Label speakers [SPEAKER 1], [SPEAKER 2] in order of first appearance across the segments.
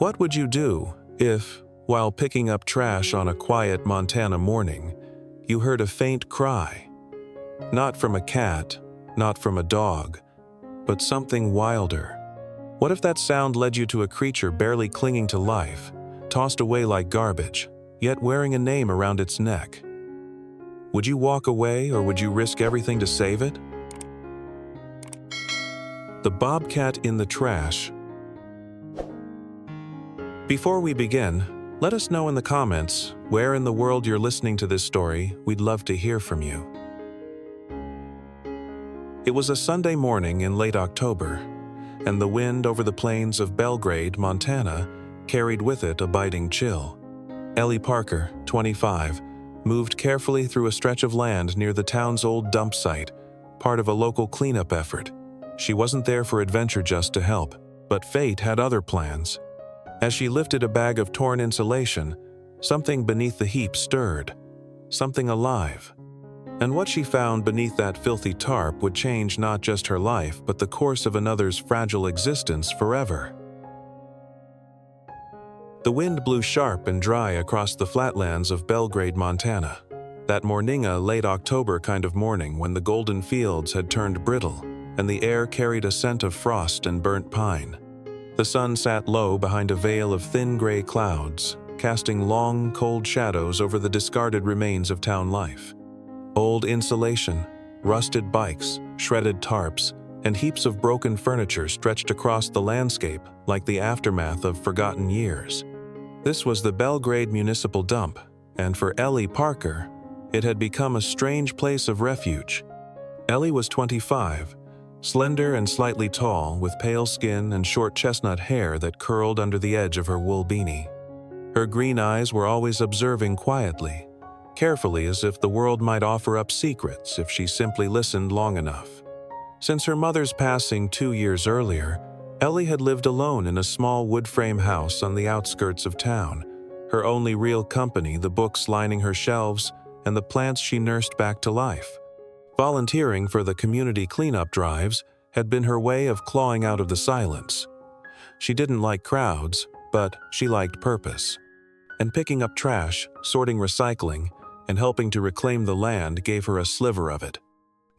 [SPEAKER 1] What would you do if, while picking up trash on a quiet Montana morning, you heard a faint cry? Not from a cat, not from a dog, but something wilder. What if that sound led you to a creature barely clinging to life, tossed away like garbage, yet wearing a name around its neck? Would you walk away, or would you risk everything to save it? The Bobcat in the Trash. Before we begin, let us know in the comments where in the world you're listening to this story. We'd love to hear from you. It was a Sunday morning in late October, and the wind over the plains of Belgrade, Montana, carried with it a biting chill. Ellie Parker, 25, moved carefully through a stretch of land near the town's old dump site, part of a local cleanup effort. She wasn't there for adventure just to help, but fate had other plans. As she lifted a bag of torn insulation, something beneath the heap stirred, something alive. And what she found beneath that filthy tarp would change not just her life, but the course of another's fragile existence forever. The wind blew sharp and dry across the flatlands of Belgrade, Montana. That morning, a late October kind of morning when the golden fields had turned brittle, and the air carried a scent of frost and burnt pine. The sun sat low behind a veil of thin gray clouds, casting long, cold shadows over the discarded remains of town life. Old insulation, rusted bikes, shredded tarps, and heaps of broken furniture stretched across the landscape like the aftermath of forgotten years. This was the Belgrade Municipal Dump, and for Ellie Parker, it had become a strange place of refuge. Ellie was 25, slender and slightly tall, with pale skin and short chestnut hair that curled under the edge of her wool beanie. Her green eyes were always observing quietly, carefully, as if the world might offer up secrets if she simply listened long enough. Since her mother's passing 2 years earlier, Ellie had lived alone in a small wood frame house on the outskirts of town, her only real company the books lining her shelves and the plants she nursed back to life. Volunteering for the community cleanup drives had been her way of clawing out of the silence. She didn't like crowds, but she liked purpose. And picking up trash, sorting recycling, and helping to reclaim the land gave her a sliver of it.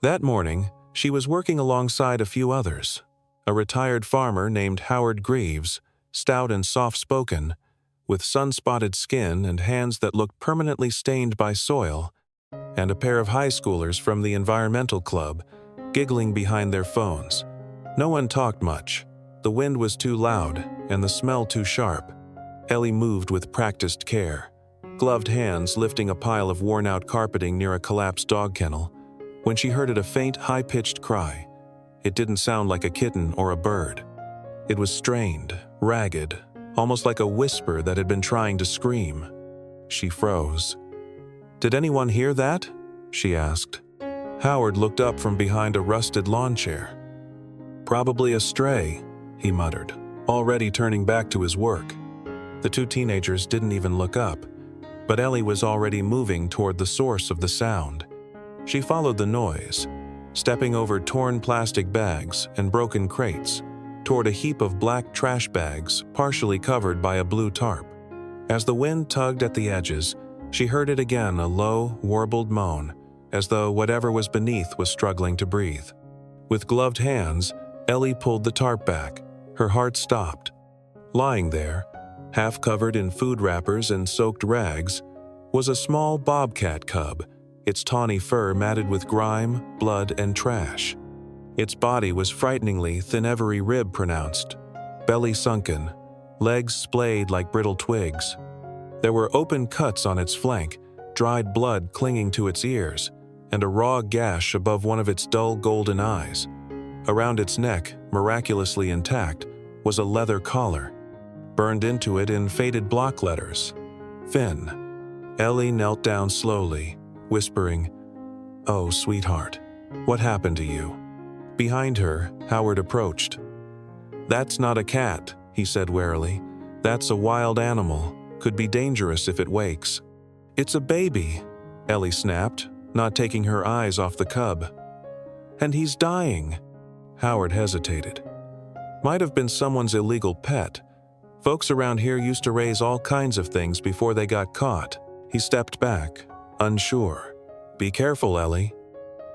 [SPEAKER 1] That morning, she was working alongside a few others. A retired farmer named Howard Greaves, stout and soft-spoken, with sun-spotted skin and hands that looked permanently stained by soil, and a pair of high schoolers from the environmental club, giggling behind their phones. No one talked much. The wind was too loud, and the smell too sharp. Ellie moved with practiced care, gloved hands lifting a pile of worn-out carpeting near a collapsed dog kennel, when she heard a faint, high-pitched cry. It didn't sound like a kitten or a bird. It was strained, ragged, almost like a whisper that had been trying to scream. She froze. "Did anyone hear that?" she asked. Howard looked up from behind a rusted lawn chair. "Probably a stray," he muttered, already turning back to his work. The two teenagers didn't even look up, but Ellie was already moving toward the source of the sound. She followed the noise, stepping over torn plastic bags and broken crates, toward a heap of black trash bags partially covered by a blue tarp. As the wind tugged at the edges, she heard it again, a low, warbled moan, as though whatever was beneath was struggling to breathe. With gloved hands, Ellie pulled the tarp back. Her heart stopped. Lying there, half covered in food wrappers and soaked rags, was a small bobcat cub, its tawny fur matted with grime, blood, and trash. Its body was frighteningly thin, every rib pronounced, belly sunken, legs splayed like brittle twigs. There were open cuts on its flank, dried blood clinging to its ears, and a raw gash above one of its dull golden eyes. Around its neck, miraculously intact, was a leather collar. Burned into it in faded block letters, Finn. Ellie knelt down slowly, whispering, "Oh, sweetheart, what happened to you?" Behind her, Howard approached. "That's not a cat," he said warily. "That's a wild animal. Could be dangerous if it wakes." "It's a baby," Ellie snapped, not taking her eyes off the cub. "And he's dying." Howard hesitated. Might have been someone's illegal pet. Folks around here used to raise all kinds of things before they got caught. He stepped back, unsure. Be careful, Ellie.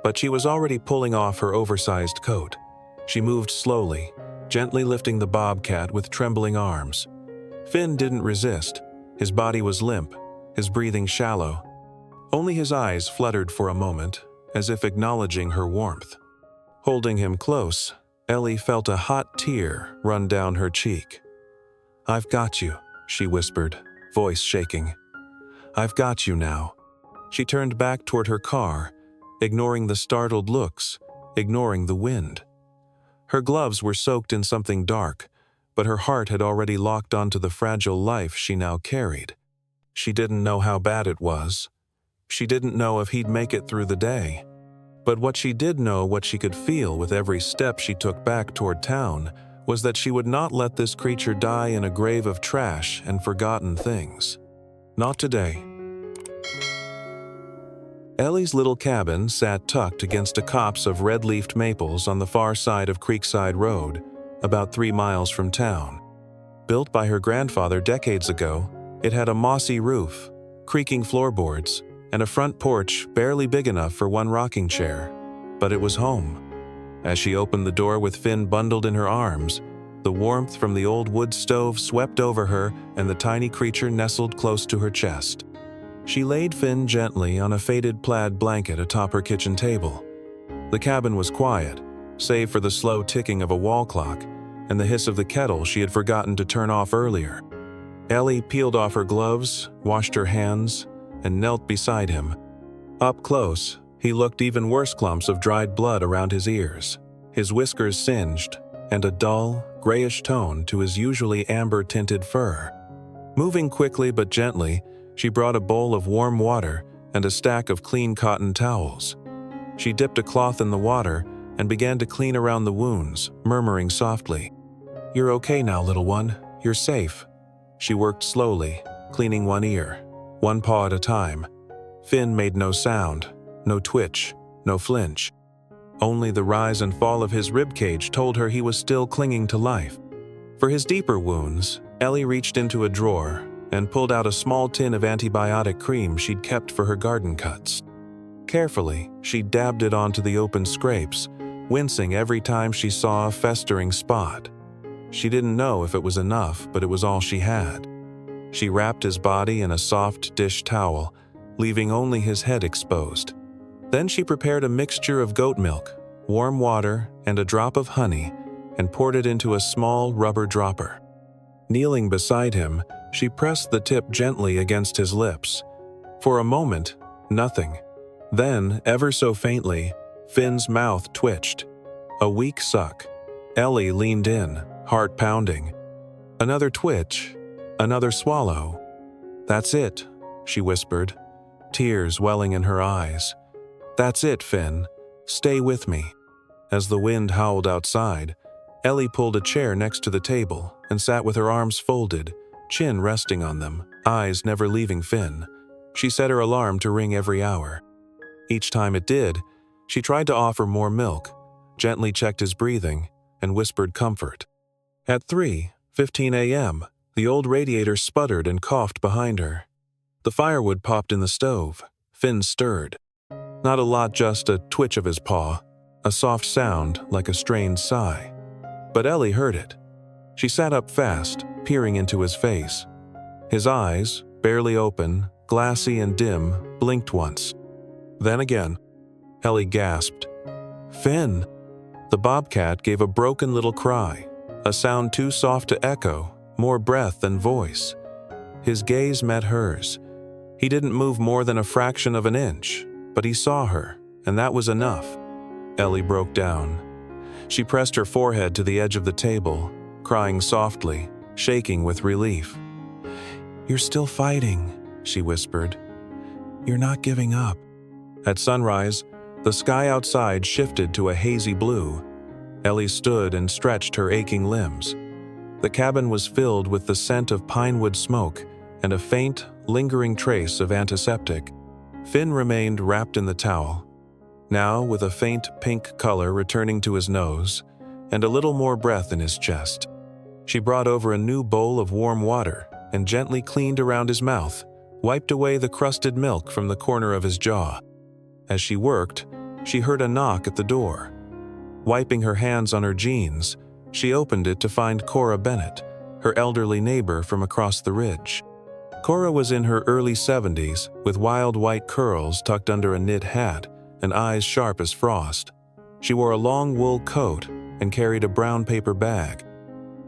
[SPEAKER 1] But she was already pulling off her oversized coat. She moved slowly, gently lifting the bobcat with trembling arms. Finn didn't resist. His body was limp, his breathing shallow. Only his eyes fluttered for a moment, as if acknowledging her warmth. Holding him close, Ellie felt a hot tear run down her cheek. "I've got you," she whispered, voice shaking. "I've got you now." She turned back toward her car, ignoring the startled looks, ignoring the wind. Her gloves were soaked in something dark, but her heart had already locked onto the fragile life she now carried. She didn't know how bad it was. She didn't know if he'd make it through the day. But what she did know, what she could feel with every step she took back toward town, was that she would not let this creature die in a grave of trash and forgotten things. Not today. Ellie's little cabin sat tucked against a copse of red-leafed maples on the far side of Creekside Road, about 3 miles from town. Built by her grandfather decades ago, it had a mossy roof, creaking floorboards, and a front porch barely big enough for one rocking chair. But it was home. As she opened the door with Finn bundled in her arms, the warmth from the old wood stove swept over her and the tiny creature nestled close to her chest. She laid Finn gently on a faded plaid blanket atop her kitchen table. The cabin was quiet, save for the slow ticking of a wall clock and the hiss of the kettle she had forgotten to turn off earlier. Ellie peeled off her gloves, washed her hands, and knelt beside him. Up close, he looked even worse, clumps of dried blood around his ears, his whiskers singed, and a dull, grayish tone to his usually amber-tinted fur. Moving quickly but gently, she brought a bowl of warm water and a stack of clean cotton towels. She dipped a cloth in the water and began to clean around the wounds, murmuring softly, "You're okay now, little one. You're safe." She worked slowly, cleaning one ear, one paw at a time. Finn made no sound, no twitch, no flinch. Only the rise and fall of his ribcage told her he was still clinging to life. For his deeper wounds, Ellie reached into a drawer and pulled out a small tin of antibiotic cream she'd kept for her garden cuts. Carefully, she dabbed it onto the open scrapes, wincing every time she saw a festering spot. She didn't know if it was enough, but it was all she had. She wrapped his body in a soft dish towel, leaving only his head exposed. Then she prepared a mixture of goat milk, warm water, and a drop of honey, and poured it into a small rubber dropper. Kneeling beside him, she pressed the tip gently against his lips. For a moment, nothing. Then, ever so faintly, Finn's mouth twitched. A weak suck. Ellie leaned in, heart pounding. Another twitch. Another swallow. "That's it," she whispered, tears welling in her eyes. "That's it, Finn. Stay with me." As the wind howled outside, Ellie pulled a chair next to the table and sat with her arms folded, chin resting on them, eyes never leaving Finn. She set her alarm to ring every hour. Each time it did, she tried to offer more milk, gently checked his breathing, and whispered comfort. At 3:15 a.m., the old radiator sputtered and coughed behind her. The firewood popped in the stove. Finn stirred. Not a lot, just a twitch of his paw, a soft sound like a strained sigh. But Ellie heard it. She sat up fast, peering into his face. His eyes, barely open, glassy and dim, blinked once. Then again. Ellie gasped. "Finn!" The bobcat gave a broken little cry, a sound too soft to echo, more breath than voice. His gaze met hers. He didn't move more than a fraction of an inch, but he saw her, and that was enough. Ellie broke down. She pressed her forehead to the edge of the table, crying softly, shaking with relief. "You're still fighting," she whispered. "You're not giving up." At sunrise, the sky outside shifted to a hazy blue. Ellie stood and stretched her aching limbs. The cabin was filled with the scent of pinewood smoke and a faint, lingering trace of antiseptic. Finn remained wrapped in the towel, now with a faint pink color returning to his nose and a little more breath in his chest. She brought over a new bowl of warm water and gently cleaned around his mouth, wiped away the crusted milk from the corner of his jaw. As she worked, she heard a knock at the door. Wiping her hands on her jeans, she opened it to find Cora Bennett, her elderly neighbor from across the ridge. Cora was in her early 70s, with wild white curls tucked under a knit hat and eyes sharp as frost. She wore a long wool coat and carried a brown paper bag.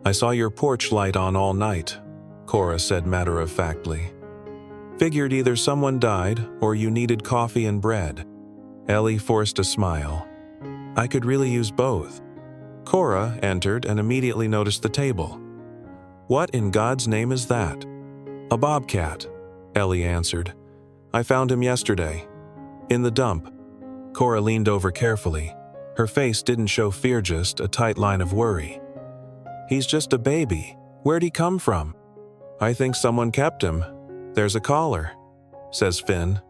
[SPEAKER 1] "I saw your porch light on all night," Cora said matter-of-factly. "Figured either someone died or you needed coffee and bread." Ellie forced a smile. "I could really use both." Cora entered and immediately noticed the table. "What in God's name is that?" "A bobcat," Ellie answered. "I found him yesterday. In the dump." Cora leaned over carefully. Her face didn't show fear, just a tight line of worry. "He's just a baby. Where'd he come from?" "I think someone kept him. There's a collar," says Finn.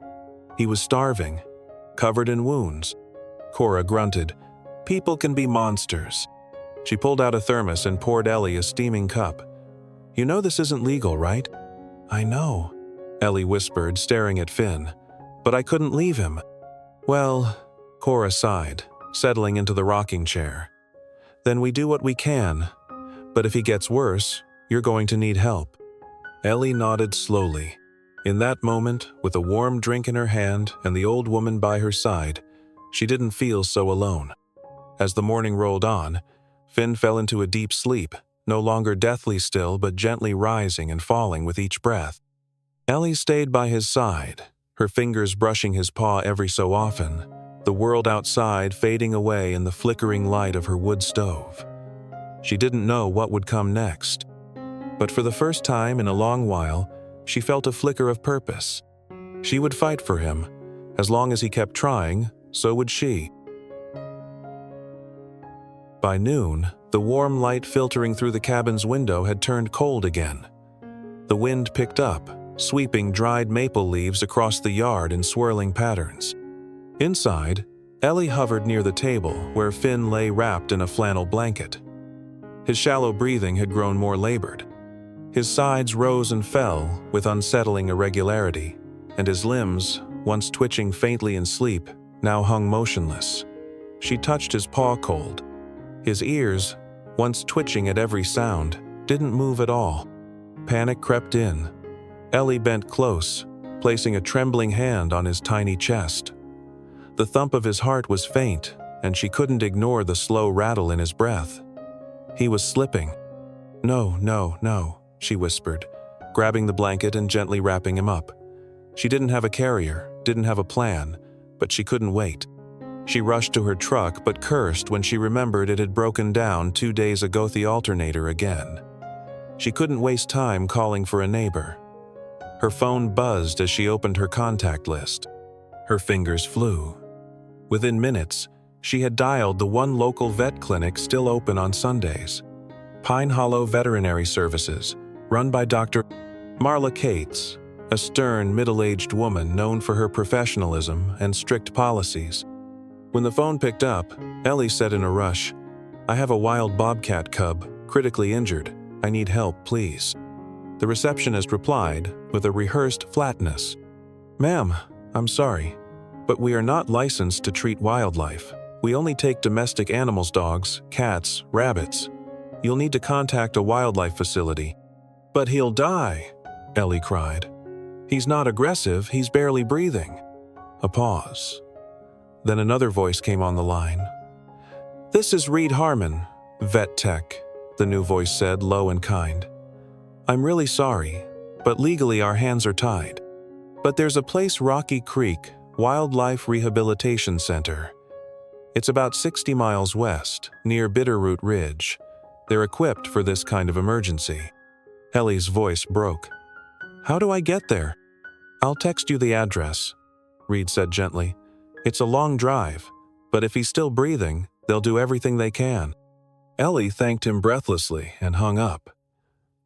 [SPEAKER 1] "He was starving, covered in wounds." Cora grunted. "People can be monsters." She pulled out a thermos and poured Ellie a steaming cup. "You know this isn't legal, right?" "I know," Ellie whispered, staring at Finn. "But I couldn't leave him." "Well," Cora sighed, settling into the rocking chair. "Then we do what we can. But if he gets worse, you're going to need help." Ellie nodded slowly. In that moment, with a warm drink in her hand and the old woman by her side, she didn't feel so alone. As the morning rolled on, Finn fell into a deep sleep, no longer deathly still but gently rising and falling with each breath. Ellie stayed by his side, her fingers brushing his paw every so often, the world outside fading away in the flickering light of her wood stove. She didn't know what would come next. But for the first time in a long while, she felt a flicker of purpose. She would fight for him. As long as he kept trying, so would she. By noon, the warm light filtering through the cabin's window had turned cold again. The wind picked up, sweeping dried maple leaves across the yard in swirling patterns. Inside, Ellie hovered near the table where Finn lay wrapped in a flannel blanket. His shallow breathing had grown more labored. His sides rose and fell with unsettling irregularity, and his limbs, once twitching faintly in sleep, now hung motionless. She touched his paw cold. His ears, once twitching at every sound, didn't move at all. Panic crept in. Ellie bent close, placing a trembling hand on his tiny chest. The thump of his heart was faint, and she couldn't ignore the slow rattle in his breath. He was slipping. "No, no, no," she whispered, grabbing the blanket and gently wrapping him up. She didn't have a carrier, didn't have a plan, but she couldn't wait. She rushed to her truck but cursed when she remembered it had broken down 2 days ago. The alternator again. She couldn't waste time calling for a neighbor. Her phone buzzed as she opened her contact list. Her fingers flew. Within minutes, she had dialed the one local vet clinic still open on Sundays. Pine Hollow Veterinary Services, run by Dr. Marla Cates, a stern, middle-aged woman known for her professionalism and strict policies. When the phone picked up, Ellie said in a rush, "I have a wild bobcat cub, critically injured. I need help, please." The receptionist replied with a rehearsed flatness, "Ma'am, I'm sorry, but we are not licensed to treat wildlife. We only take domestic animals, dogs, cats, rabbits. You'll need to contact a wildlife facility." "But he'll die," Ellie cried. "He's not aggressive, he's barely breathing." A pause. Then another voice came on the line. "This is Reed Harmon, vet tech," the new voice said, low and kind. "I'm really sorry, but legally our hands are tied. But there's a place, Rocky Creek Wildlife Rehabilitation Center. It's about 60 miles west, near Bitterroot Ridge. They're equipped for this kind of emergency." Ellie's voice broke. "How do I get there?" "I'll text you the address," Reed said gently. "It's a long drive, but if he's still breathing, they'll do everything they can." Ellie thanked him breathlessly and hung up.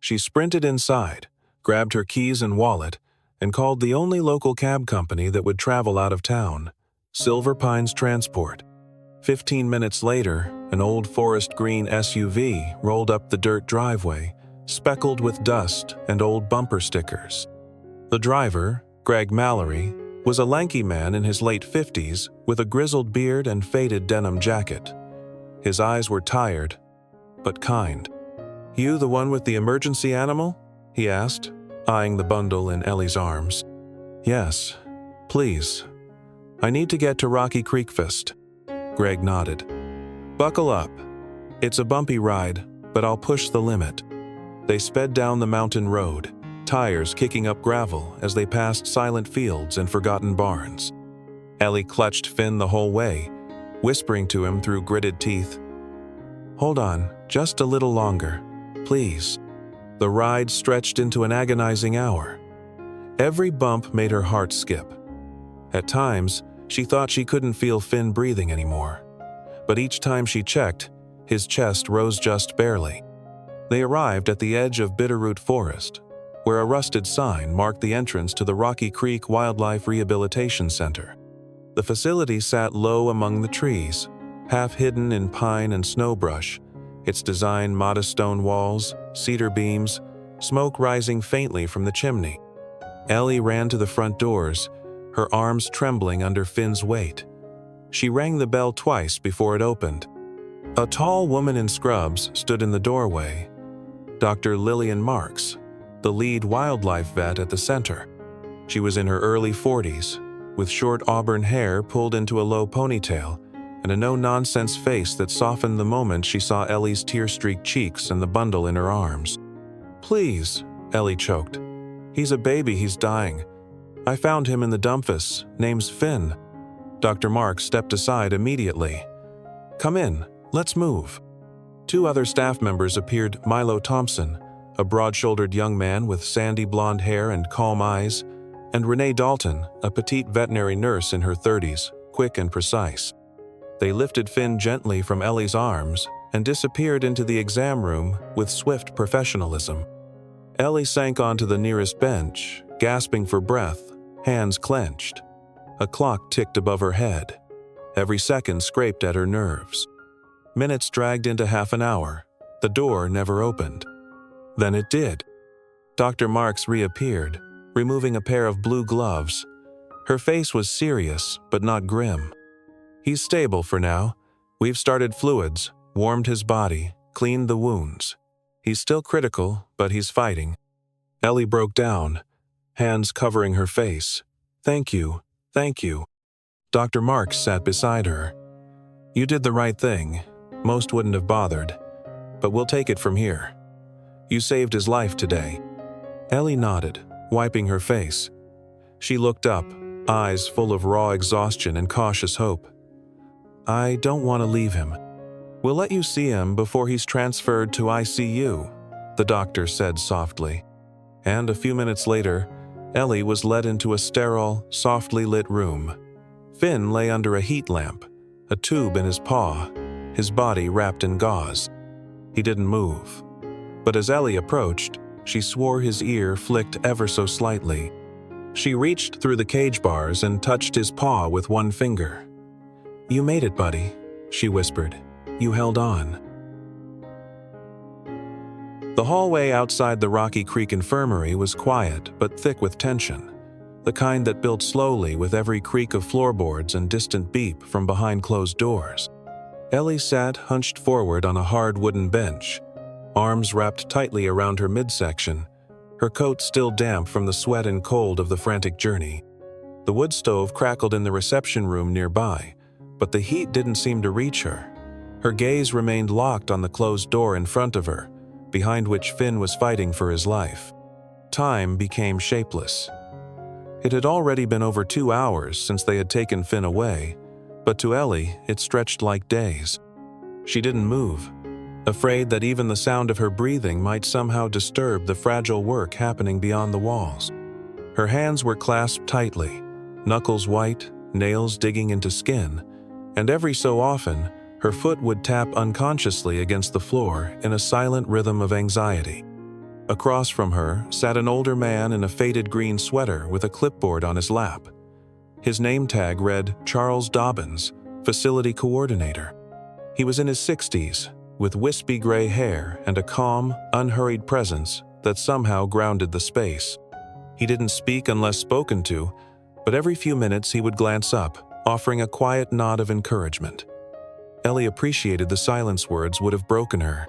[SPEAKER 1] She sprinted inside, grabbed her keys and wallet, and called the only local cab company that would travel out of town, Silver Pines Transport. 15 minutes later, An old forest green SUV rolled up the dirt driveway, speckled with dust and old bumper stickers. The driver, Greg Mallory, was a lanky man in his late 50s with a grizzled beard and faded denim jacket. His eyes were tired, but kind. "You the one with the emergency animal?" he asked, eyeing the bundle in Ellie's arms. "Yes, please. I need to get to Rocky Creek first." Greg nodded. "Buckle up. It's a bumpy ride, but I'll push the limit." They sped down the mountain road, tires kicking up gravel as they passed silent fields and forgotten barns. Ellie clutched Finn the whole way, whispering to him through gritted teeth, "Hold on, just a little longer, please." The ride stretched into an agonizing hour. Every bump made her heart skip. At times, she thought she couldn't feel Finn breathing anymore. But each time she checked, his chest rose just barely. They arrived at the edge of Bitterroot Forest, where a rusted sign marked the entrance to the Rocky Creek Wildlife Rehabilitation Center. The facility sat low among the trees, half hidden in pine and snow brush, its design modest stone walls, cedar beams, smoke rising faintly from the chimney. Ellie ran to the front doors, her arms trembling under Finn's weight. She rang the bell twice before it opened. A tall woman in scrubs stood in the doorway, Dr. Lillian Marks, the lead wildlife vet at the center. She was in her early 40s, with short auburn hair pulled into a low ponytail and a no-nonsense face that softened the moment she saw Ellie's tear-streaked cheeks and the bundle in her arms. "Please," Ellie choked. "He's a baby, he's dying. I found him in the dumpus, name's Finn." Dr. Marks stepped aside immediately. "Come in, let's move." Two other staff members appeared, Milo Thompson, a broad-shouldered young man with sandy blonde hair and calm eyes, and Renee Dalton, a petite veterinary nurse in her 30s, quick and precise. They lifted Finn gently from Ellie's arms and disappeared into the exam room with swift professionalism. Ellie sank onto the nearest bench, gasping for breath, hands clenched. A clock ticked above her head. Every second scraped at her nerves. Minutes dragged into half an hour. The door never opened. Then it did. Dr. Marks reappeared, removing a pair of blue gloves. Her face was serious, but not grim. "He's stable for now. We've started fluids, warmed his body, cleaned the wounds. He's still critical, but he's fighting." Ellie broke down, hands covering her face. "Thank you, thank you." Dr. Marks sat beside her. "You did the right thing. Most wouldn't have bothered, but we'll take it from here. You saved his life today." Ellie nodded, wiping her face. She looked up, eyes full of raw exhaustion and cautious hope. "I don't want to leave him. We'll let you see him before he's transferred to ICU," the doctor said softly. And a few minutes later, Ellie was led into a sterile, softly lit room. Finn lay under a heat lamp, a tube in his paw, his body wrapped in gauze. He didn't move. But as Ellie approached, she swore his ear flicked ever so slightly. She reached through the cage bars and touched his paw with one finger. "You made it, buddy," she whispered. "You held on." The hallway outside the Rocky Creek Infirmary was quiet but thick with tension, the kind that built slowly with every creak of floorboards and distant beep from behind closed doors. Ellie sat hunched forward on a hard wooden bench, arms wrapped tightly around her midsection, her coat still damp from the sweat and cold of the frantic journey. The wood stove crackled in the reception room nearby, but the heat didn't seem to reach her. Her gaze remained locked on the closed door in front of her, behind which Finn was fighting for his life. Time became shapeless. It had already been over 2 hours since they had taken Finn away, but to Ellie it stretched like days. She didn't move, afraid that even the sound of her breathing might somehow disturb the fragile work happening beyond the walls. Her hands were clasped tightly, knuckles white, nails digging into skin, and every so often, her foot would tap unconsciously against the floor in a silent rhythm of anxiety. Across from her sat an older man in a faded green sweater with a clipboard on his lap. His name tag read Charles Dobbins, Facility Coordinator. He was in his 60s, with wispy gray hair and a calm, unhurried presence that somehow grounded the space. He didn't speak unless spoken to, but every few minutes he would glance up, offering a quiet nod of encouragement. Ellie appreciated the silence words would have broken her.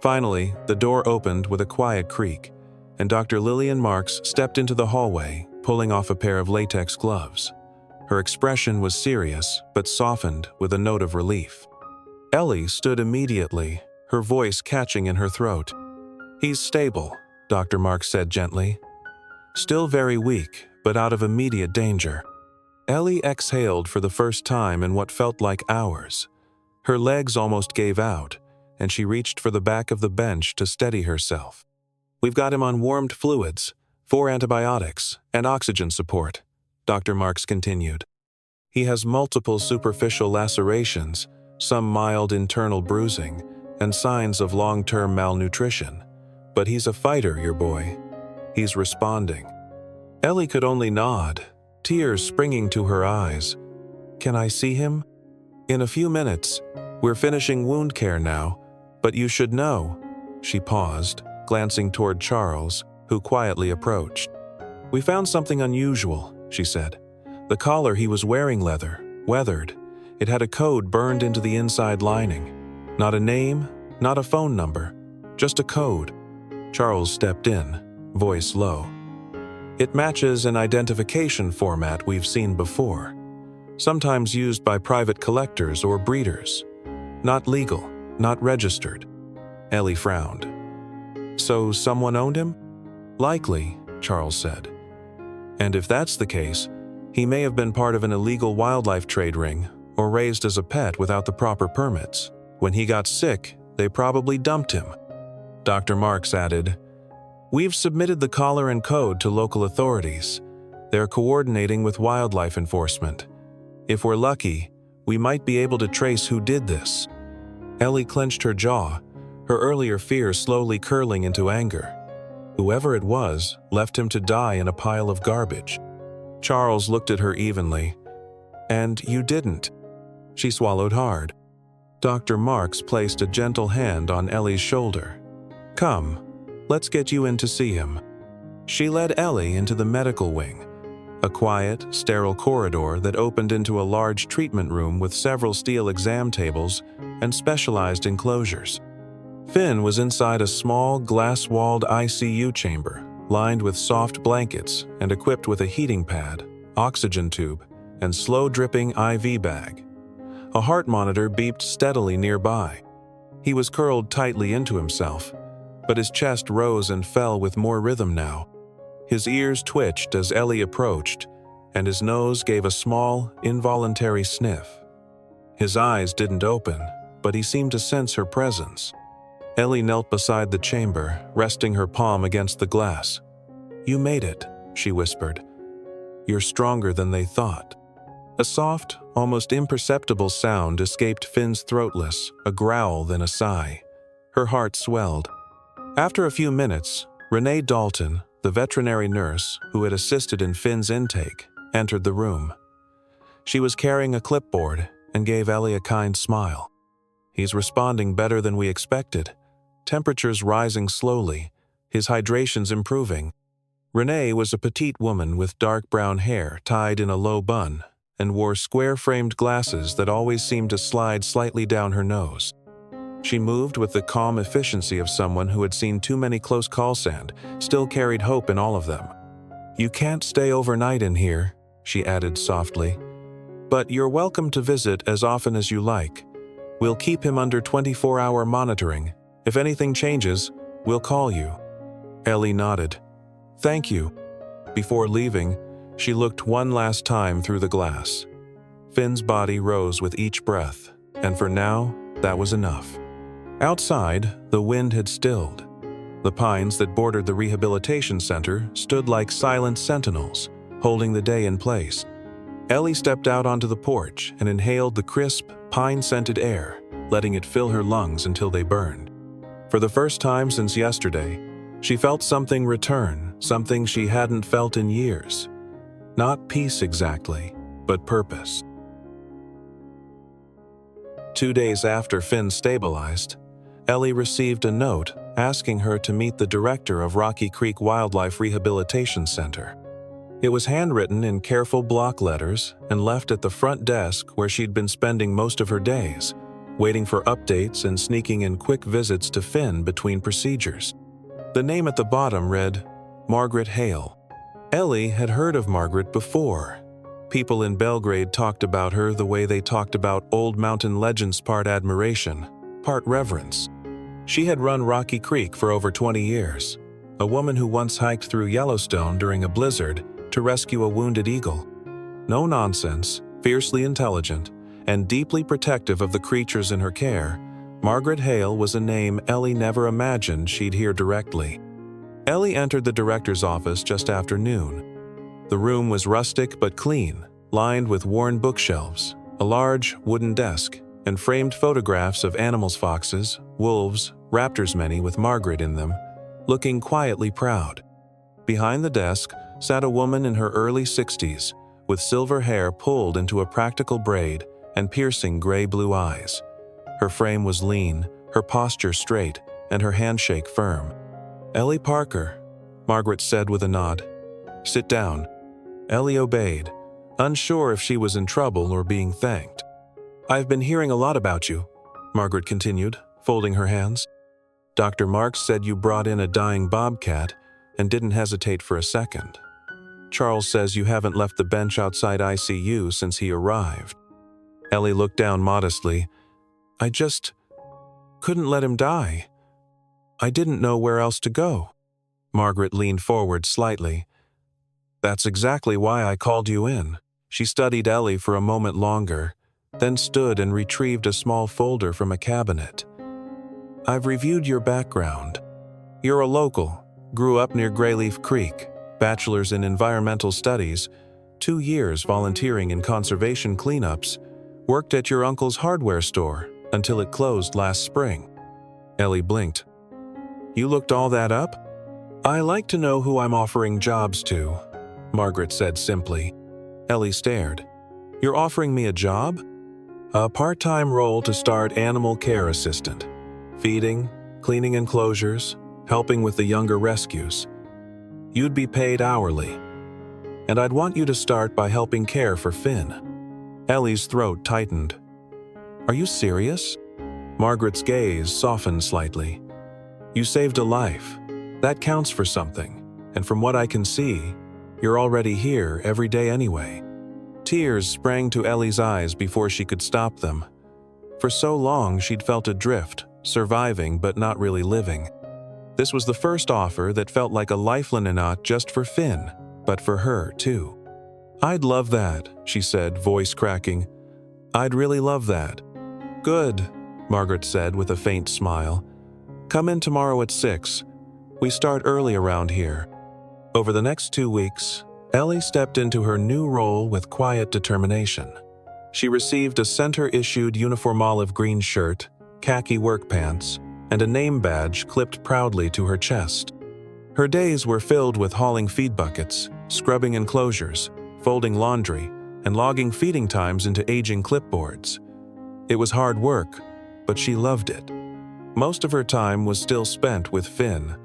[SPEAKER 1] Finally, the door opened with a quiet creak, and Dr. Lillian Marks stepped into the hallway, pulling off a pair of latex gloves. Her expression was serious, but softened with a note of relief. Ellie stood immediately, her voice catching in her throat. "He's stable," Dr. Marks said gently. "Still very weak, but out of immediate danger." Ellie exhaled for the first time in what felt like hours. Her legs almost gave out, and she reached for the back of the bench to steady herself. "We've got him on warmed fluids, 4 antibiotics, and oxygen support," Dr. Marks continued. "He has multiple superficial lacerations, some mild internal bruising, and signs of long-term malnutrition. But he's a fighter, your boy. He's responding." Ellie could only nod, tears springing to her eyes. "Can I see him?" "In a few minutes. We're finishing wound care now, but you should know." She paused, glancing toward Charles, who quietly approached. "We found something unusual," she said. "The collar he was wearing weathered. It had a code burned into the inside lining. Not a name, not a phone number, just a code." Charles stepped in, voice low. "It matches an identification format we've seen before, sometimes used by private collectors or breeders. Not legal, not registered." Ellie frowned. "So someone owned him?" "Likely," Charles said. "And if that's the case, he may have been part of an illegal wildlife trade ring or raised as a pet without the proper permits. When he got sick, they probably dumped him." Dr. Marks added, "We've submitted the collar and code to local authorities. They're coordinating with wildlife enforcement. If we're lucky, we might be able to trace who did this." Ellie clenched her jaw, her earlier fear slowly curling into anger. Whoever it was left him to die in a pile of garbage. Charles looked at her evenly. "And you didn't?" She swallowed hard. Dr. Marks placed a gentle hand on Ellie's shoulder. "Come, let's get you in to see him." She led Ellie into the medical wing, a quiet, sterile corridor that opened into a large treatment room with several steel exam tables and specialized enclosures. Finn was inside a small, glass-walled ICU chamber, lined with soft blankets and equipped with a heating pad, oxygen tube, and slow-dripping IV bag. A heart monitor beeped steadily nearby. He was curled tightly into himself, but his chest rose and fell with more rhythm now. His ears twitched as Ellie approached, and his nose gave a small, involuntary sniff. His eyes didn't open, but he seemed to sense her presence. Ellie knelt beside the chamber, resting her palm against the glass. "You made it," she whispered. "You're stronger than they thought." A soft, almost imperceptible sound escaped Finn's throatless, a growl then a sigh. Her heart swelled. After a few minutes, Renee Dalton, the veterinary nurse who had assisted in Finn's intake, entered the room. She was carrying a clipboard and gave Ellie a kind smile. "He's responding better than we expected. Temperatures rising slowly, his hydration's improving." Renee was a petite woman with dark brown hair tied in a low bun and wore square-framed glasses that always seemed to slide slightly down her nose. She moved with the calm efficiency of someone who had seen too many close calls and still carried hope in all of them. "You can't stay overnight in here," she added softly. "But you're welcome to visit as often as you like. We'll keep him under 24-hour monitoring. If anything changes, we'll call you." Ellie nodded. "Thank you." Before leaving, she looked one last time through the glass. Finn's body rose with each breath, and for now, that was enough. Outside, the wind had stilled. The pines that bordered the rehabilitation center stood like silent sentinels, holding the day in place. Ellie stepped out onto the porch and inhaled the crisp, pine-scented air, letting it fill her lungs until they burned. For the first time since yesterday, she felt something return, something she hadn't felt in years. Not peace exactly, but purpose. 2 days after Finn stabilized, Ellie received a note asking her to meet the director of Rocky Creek Wildlife Rehabilitation Center. It was handwritten in careful block letters and left at the front desk where she'd been spending most of her days, waiting for updates and sneaking in quick visits to Finn between procedures. The name at the bottom read, Margaret Hale. Ellie had heard of Margaret before. People in Belgrade talked about her the way they talked about old mountain legends, part admiration, part reverence. She had run Rocky Creek for over 20 years, a woman who once hiked through Yellowstone during a blizzard to rescue a wounded eagle. No nonsense, fiercely intelligent, and deeply protective of the creatures in her care, Margaret Hale was a name Ellie never imagined she'd hear directly. Ellie entered the director's office just after noon. The room was rustic but clean, lined with worn bookshelves, a large wooden desk, and framed photographs of animals: foxes, wolves, raptors, many with Margaret in them, looking quietly proud. Behind the desk sat a woman in her early 60s, with silver hair pulled into a practical braid and piercing gray-blue eyes. Her frame was lean, her posture straight, and her handshake firm. "Ellie Parker," Margaret said with a nod. "Sit down." Ellie obeyed, unsure if she was in trouble or being thanked. "I've been hearing a lot about you," Margaret continued, folding her hands. "Dr. Marks said you brought in a dying bobcat and didn't hesitate for a second. Charles says you haven't left the bench outside ICU since he arrived." Ellie looked down modestly. "I just couldn't let him die. I didn't know where else to go." Margaret leaned forward slightly. "That's exactly why I called you in." She studied Ellie for a moment longer, then stood and retrieved a small folder from a cabinet. "I've reviewed your background. You're a local, grew up near Grayleaf Creek, bachelor's in environmental studies, 2 years volunteering in conservation cleanups, worked at your uncle's hardware store until it closed last spring." Ellie blinked. "You looked all that up?" "I like to know who I'm offering jobs to," Margaret said simply. Ellie stared. "You're offering me a job?" "A part-time role to start animal care assistant. Feeding, cleaning enclosures, helping with the younger rescues. You'd be paid hourly. And I'd want you to start by helping care for Finn." Ellie's throat tightened. "Are you serious?" Margaret's gaze softened slightly. "You saved a life. That counts for something. And from what I can see, you're already here every day anyway." Tears sprang to Ellie's eyes before she could stop them. For so long she'd felt adrift, surviving but not really living. This was the first offer that felt like a lifeline, not just for Finn, but for her too. "I'd love that," she said, voice cracking. "I'd really love that." "Good," Margaret said with a faint smile. "Come in tomorrow at 6. We start early around here." Over the next 2 weeks, Ellie stepped into her new role with quiet determination. She received a center-issued uniform olive green shirt, khaki work pants, and a name badge clipped proudly to her chest. Her days were filled with hauling feed buckets, scrubbing enclosures, folding laundry, and logging feeding times into aging clipboards. It was hard work, but she loved it. Most of her time was still spent with Finn.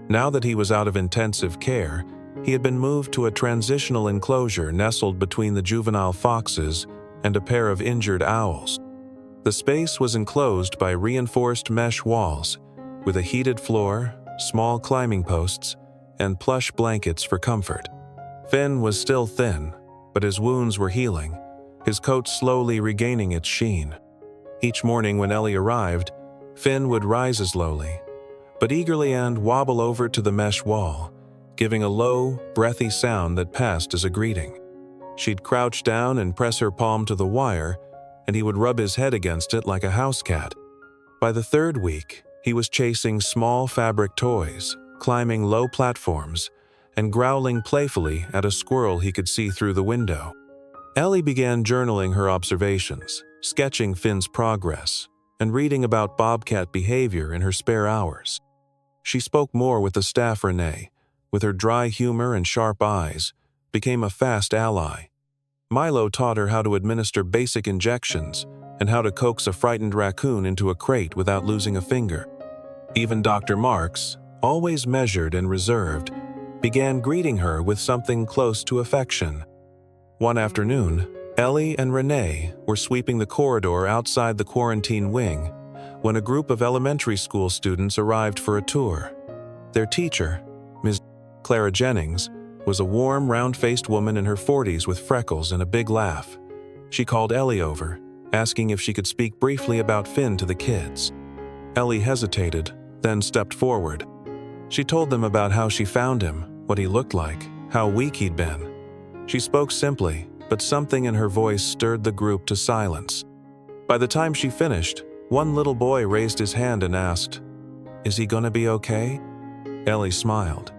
[SPEAKER 1] Now that he was out of intensive care, he had been moved to a transitional enclosure nestled between the juvenile foxes and a pair of injured owls. The space was enclosed by reinforced mesh walls, with a heated floor, small climbing posts, and plush blankets for comfort. Finn was still thin, but his wounds were healing, his coat slowly regaining its sheen. Each morning when Ellie arrived, Finn would rise slowly, but eagerly and wobble over to the mesh wall, giving a low, breathy sound that passed as a greeting. She'd crouch down and press her palm to the wire, and he would rub his head against it like a house cat. By the 3rd week, he was chasing small fabric toys, climbing low platforms, and growling playfully at a squirrel he could see through the window. Ellie began journaling her observations, sketching Finn's progress, and reading about bobcat behavior in her spare hours. She spoke more with the staff. Renee, with her dry humor and sharp eyes, became a fast ally. Milo taught her how to administer basic injections, and how to coax a frightened raccoon into a crate without losing a finger. Even Dr. Marks, always measured and reserved, began greeting her with something close to affection. One afternoon, Ellie and Renee were sweeping the corridor outside the quarantine wing when a group of elementary school students arrived for a tour. Their teacher, Ms. Clara Jennings, was a warm, round-faced woman in her 40s with freckles and a big laugh. She called Ellie over, asking if she could speak briefly about Finn to the kids. Ellie hesitated, then stepped forward. She told them about how she found him, what he looked like, how weak he'd been. She spoke simply, but something in her voice stirred the group to silence. By the time she finished, one little boy raised his hand and asked, "Is he gonna be okay?" Ellie smiled.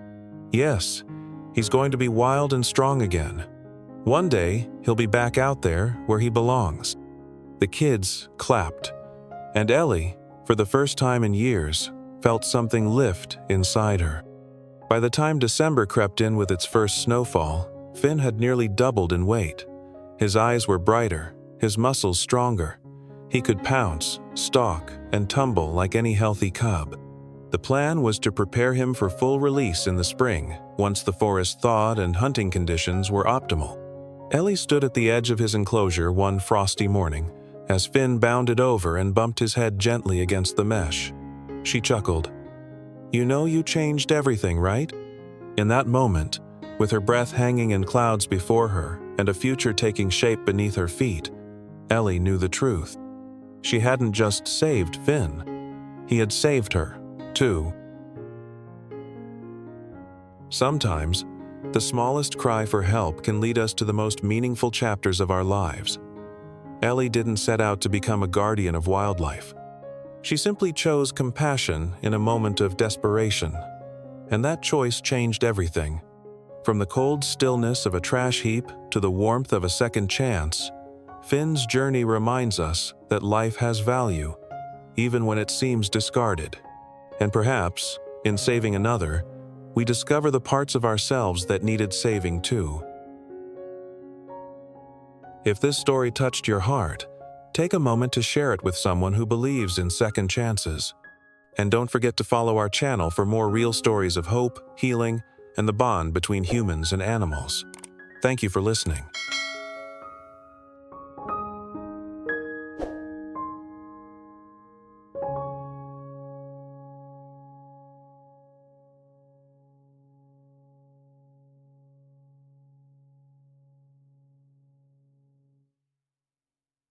[SPEAKER 1] "Yes, he's going to be wild and strong again. One day, he'll be back out there where he belongs." The kids clapped, and Ellie, for the first time in years, felt something lift inside her. By the time December crept in with its first snowfall, Finn had nearly doubled in weight. His eyes were brighter, his muscles stronger. He could pounce, stalk, and tumble like any healthy cub. The plan was to prepare him for full release in the spring, once the forest thawed and hunting conditions were optimal. Ellie stood at the edge of his enclosure one frosty morning, as Finn bounded over and bumped his head gently against the mesh. She chuckled. "You know you changed everything, right?" In that moment, with her breath hanging in clouds before her and a future taking shape beneath her feet, Ellie knew the truth. She hadn't just saved Finn. He had saved her, too. Sometimes, the smallest cry for help can lead us to the most meaningful chapters of our lives. Ellie didn't set out to become a guardian of wildlife. She simply chose compassion in a moment of desperation, and that choice changed everything. From the cold stillness of a trash heap to the warmth of a second chance, Finn's journey reminds us that life has value, even when it seems discarded. And perhaps, in saving another, we discover the parts of ourselves that needed saving too. If this story touched your heart, take a moment to share it with someone who believes in second chances. And don't forget to follow our channel for more real stories of hope, healing, and the bond between humans and animals. Thank you for listening.